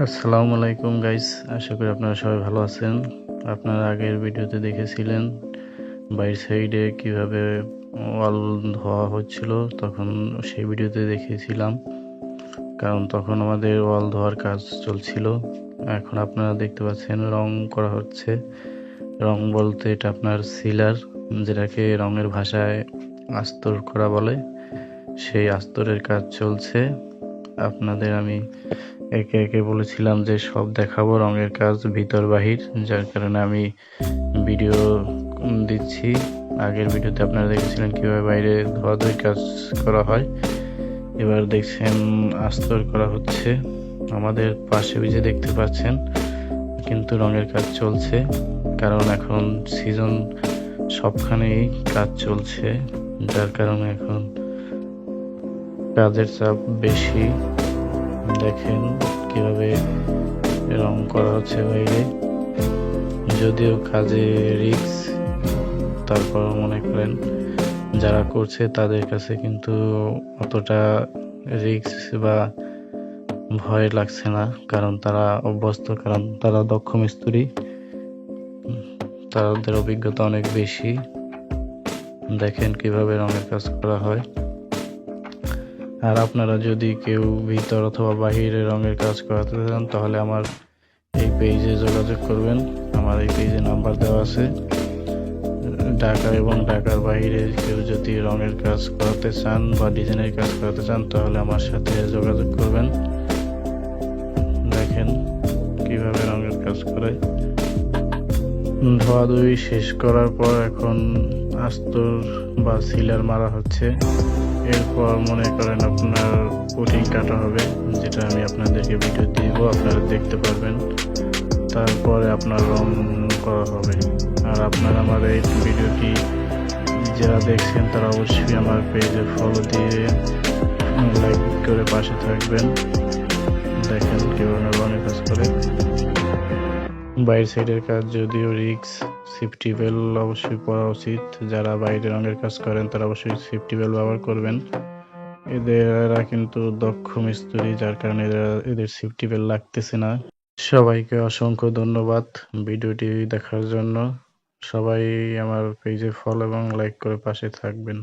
আসসালামু আলাইকুম গাইস, আশা করি আপনারা সবাই ভালো আছেন। আপনারা আগের ভিডিওতে দেখেছিলেন বাইরের সাইডে কিভাবে ওয়াল ধোয়া হচ্ছিল, তখন সেই ভিডিওতে দেখিয়েছিলাম, কারণ তখন আমাদের ওয়াল ধোয়ার কাজ চলছিল। এখন আপনারা দেখতে পাচ্ছেন রং করা হচ্ছে। রং বলতে এটা আপনার সিলার, যেটাকে রঙের ভাষায় আস্তর করা বলে, সেই আস্তরের কাজ চলছে। আপনাদের আমি একে একে বলেছিলাম যে সব দেখাবো রঙের কাজ ভিতর বাহির, যার কারণে আমি ভিডিও দিচ্ছি। আগের ভিডিওতে আপনারা দেখেছিলেন কিভাবে বাইরে ধোয়াধুয়ি কাজ করা হয়, এবার দেখছেন আস্তর করা হচ্ছে। আমাদের পাশে যে দেখতে পাচ্ছেন কিন্তু রঙের কাজ চলছে, কারণ এখন সিজন সবখানেই কাজ চলছে, যার কারণে এখন কাজের চাপ বেশি। দেখেন কিভাবে রং করা হচ্ছে বাইরে, যদিও কাজে রিস্ক, তারপর মনে করেন যারা করছে তাদের কাছে কিন্তু অতটা রিস্ক বা ভয় লাগছে না, কারণ তারা অভ্যস্ত, কারণ তারা দক্ষ মিস্ত্রি, তাদের অভিজ্ঞতা অনেক বেশি। দেখেন কিভাবে রঙের কাজ করা হয়। আর আপনারা যদি কেউ ভিতর অথবা বাহিরে রঙের কাজ করাতে চান তাহলে আমার এই পেজে যোগাযোগ করবেন। আমার এই পেজে নাম্বার দেওয়া আছে। ঢাকা এবং ঢাকার বাইরে কেউ যদি রঙের কাজ করাতে চান বা ডিজাইনের কাজ করাতে চান তাহলে আমার সাথে যোগাযোগ করবেন। দেখেন কিভাবে রঙের কাজ করে। ধোয়াধুয়ি শেষ করার পর এখন আস্তর বা সিলার মারা হচ্ছে। এরপর মনে করেন আপনার কোটিং কাটা হবে, যেটা আমি আপনাদেরকে ভিডিও দিব, আপনারা দেখতে পারবেন। তারপরে আপনার রং করা হবে। আর আপনারা আমার এই ভিডিওটি যারা দেখছেন তারা অবশ্যই আমার পেজে ফলো দিয়ে লাইক করে পাশে থাকবেন। দেখেন কীভাবে রঙের কাজ করে। বাইরের সাইডের কাজ যদিও রিক্স, সেফটি বেল্ট অবশ্যই পরা উচিত। যারা বাইরে রঙের কাজ করেন তারা অবশ্যই সেফটি বেল্ট ব্যবহার করবেন। এরা কিন্তু দক্ষ মিস্ত্রি, যার কারণে এদের সেফটি বেল্ট লাগতেছে না। সবাইকে অসংখ্য ধন্যবাদ ভিডিওটি দেখার জন্য। সবাই আমার পেজে ফলো এবং লাইক করে পাশে থাকবেন।